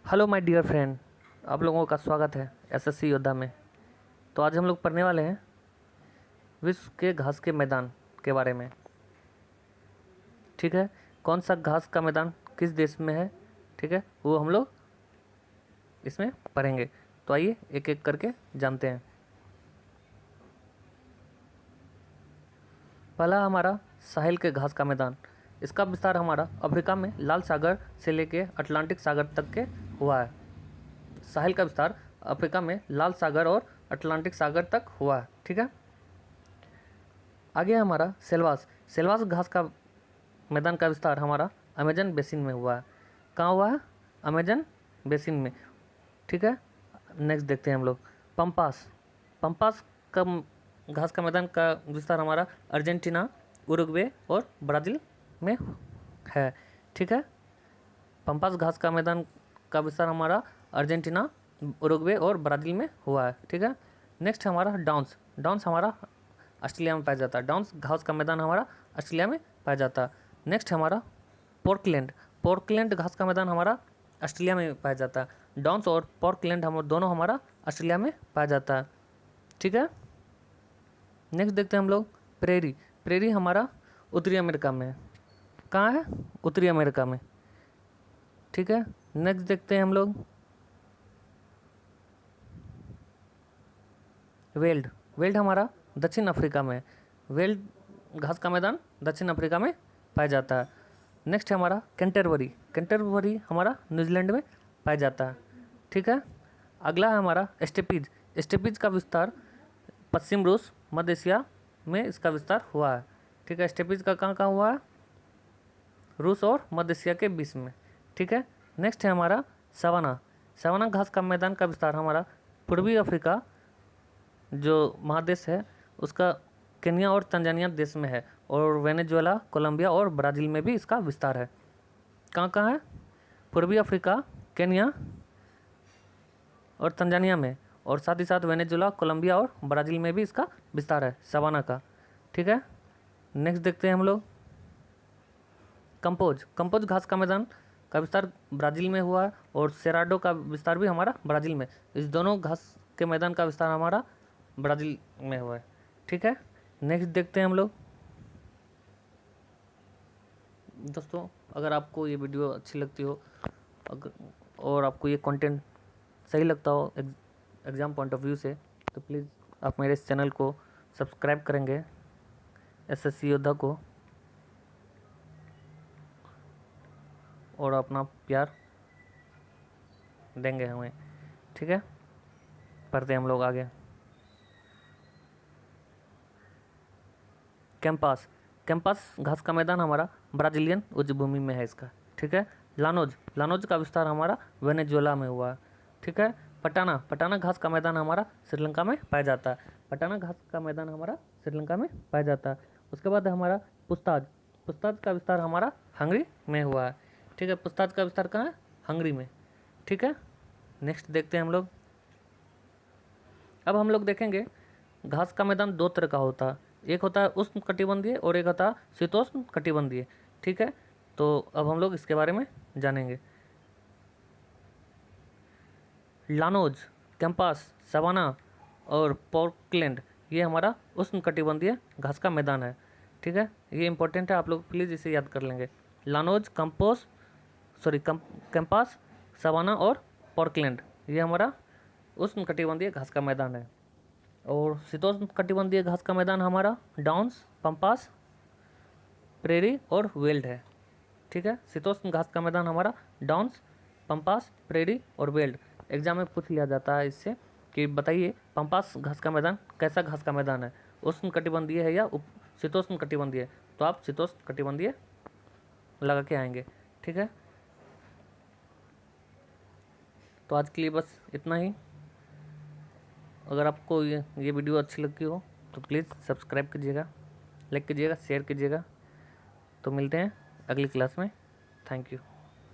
Hello my dear friend, आप लोगों का स्वागत है एसएससी योद्धा में। तो आज हम लोग पढ़ने वाले हैं विश्व के घास के मैदान के बारे में। ठीक है, कौन सा घास का मैदान किस देश में है, ठीक है, वो हम लोग इसमें पढ़ेंगे। तो आइए एक एक करके जानते हैं। पहला हमारा साहिल के घास का मैदान। इसका विस्तार हमारा अफ्रीका में लाल सागर से लेके अटलांटिक सागर तक के हुआ है। साहिल का विस्तार अफ्रीका में लाल सागर और अटलांटिक सागर तक हुआ है। ठीक है, आगे हमारा सेल्वास। सेल्वास घास का मैदान का विस्तार हमारा अमेजन बेसिन में हुआ है। कहाँ हुआ है? अमेजन बेसिन में। ठीक है, नेक्स्ट देखते हैं हम लोग पंपास। पंपास का घास का मैदान का विस्तार हमारा अर्जेंटीना, उरुग्वे और ब्राज़ील में है। ठीक है, पंपास घास का मैदान का विस्तार हमारा अर्जेंटीना, उरुग्वे और ब्राज़ील में हुआ है। ठीक है, नेक्स्ट हमारा डाउन्स। डाउन्स हमारा ऑस्ट्रेलिया में पाया जाता है। डाउन्स घास का मैदान हमारा ऑस्ट्रेलिया में पाया जाता है। नेक्स्ट हमारा पोर्टलैंड। पोर्टलैंड घास का मैदान हमारा ऑस्ट्रेलिया में पाया जाता है। डाउन्स और पोर्टलैंड हम दोनों हमारा ऑस्ट्रेलिया में पाया जाता है। ठीक है, नेक्स्ट देखते हैं हम लोग प्रेरी। प्रेरी हमारा उत्तरी अमेरिका में है। कहाँ है? उत्तरी अमेरिका में। ठीक है, नेक्स्ट देखते हैं हम लोग वेल्ड। वेल्ड हमारा दक्षिण अफ्रीका में है। वेल्ड घास का मैदान दक्षिण अफ्रीका में पाया जाता है। नेक्स्ट है हमारा कैंटरबरी। कैंटरबरी हमारा न्यूजीलैंड में पाया जाता है। ठीक है, अगला है हमारा स्टेपीज। स्टेपीज का विस्तार पश्चिम रूस, मध्य एशिया में इसका विस्तार हुआ है। ठीक है, स्टेपीज का कहाँ कहाँ हुआ है? रूस और मध्य एशिया के बीच में। ठीक है, नेक्स्ट है हमारा सवाना। सवाना घास का मैदान का विस्तार हमारा पूर्वी अफ्रीका जो महादेश है उसका केन्या और तंजानिया देश में है, और वेनेजुएला, कोलंबिया और ब्राज़ील में भी इसका विस्तार है। कहाँ कहाँ है? पूर्वी अफ्रीका, केन्या और तंजानिया में, और साथ ही साथ वेनेजुएला, कोलंबिया और ब्राज़ील में भी इसका विस्तार है सवाना का। ठीक है, नेक्स्ट देखते हैं हम लोग कंपोज। कंपोज घास का मैदान का विस्तार ब्राज़ील में हुआ है, और सेराडो का विस्तार भी हमारा ब्राज़ील में। इस दोनों घास के मैदान का विस्तार हमारा ब्राज़ील में हुआ है। ठीक है, नेक्स्ट देखते हैं हम लोग। दोस्तों, अगर आपको ये वीडियो अच्छी लगती हो और आपको ये कंटेंट सही लगता हो एग्ज़ाम पॉइंट ऑफ व्यू से, तो प्लीज़ आप मेरे इस चैनल को सब्सक्राइब करेंगे, एसएससी योद्धा को, और अपना प्यार देंगे हमें। ठीक है, पढ़ते हैं हम लोग आगे। कैंपास। कैंपास घास का मैदान हमारा ब्राज़ीलियन उच्च भूमि में है इसका। ठीक है, लानोज। लानोज का विस्तार हमारा वेनेजुएला में हुआ है। ठीक है, पटाना। पटाना घास का मैदान हमारा श्रीलंका में पाया जाता है। पटाना घास का मैदान हमारा श्रीलंका में पाया जाता है। उसके बाद हमारा पुस्ताज। पुस्ताज का विस्तार हमारा हंगरी में हुआ है। ठीक है, पुस्ताज का विस्तार कहाँ है? हंगरी में। ठीक है, नेक्स्ट देखते हैं हम लोग। अब हम लोग देखेंगे घास का मैदान दो तरह का होता है। एक होता है उष्ण कटिबंधीय और एक होता है शीतोष्ण कटिबंधीय। ठीक है, तो अब हम लोग इसके बारे में जानेंगे। लानोज, कैंपास, सवाना और पोर्टलैंड ये हमारा उष्ण कटिबंधीय घास का मैदान है। ठीक है, ये इंपॉर्टेंट है, आप लोग प्लीज़ इसे याद कर लेंगे। लानोज, कैंपास, सवाना और पोर्टलैंड ये हमारा उष्ण कटिबंधीय घास का मैदान है। और शीतोष्ण कटिबंधीय घास का मैदान हमारा डाउन्स, पंपास, प्रेरी और वेल्ड है। ठीक है, शीतोष्ण घास का मैदान हमारा डाउन्स, पंपास, प्रेरी और वेल्ड। एग्जाम में पूछ लिया जाता है इससे कि बताइए पंपास घास का मैदान कैसा घास का मैदान है, उष्ण कटिबंधीय है या शीतोष्ण कटिबंधीय? तो आप शीतोष्ण कटिबंधीय लगा के आएंगे। ठीक है, तो आज के लिए बस इतना ही। अगर आपको ये वीडियो अच्छी लगती हो तो प्लीज़ सब्सक्राइब कीजिएगा, लाइक कीजिएगा, शेयर कीजिएगा। तो मिलते हैं अगली क्लास में। Thank you.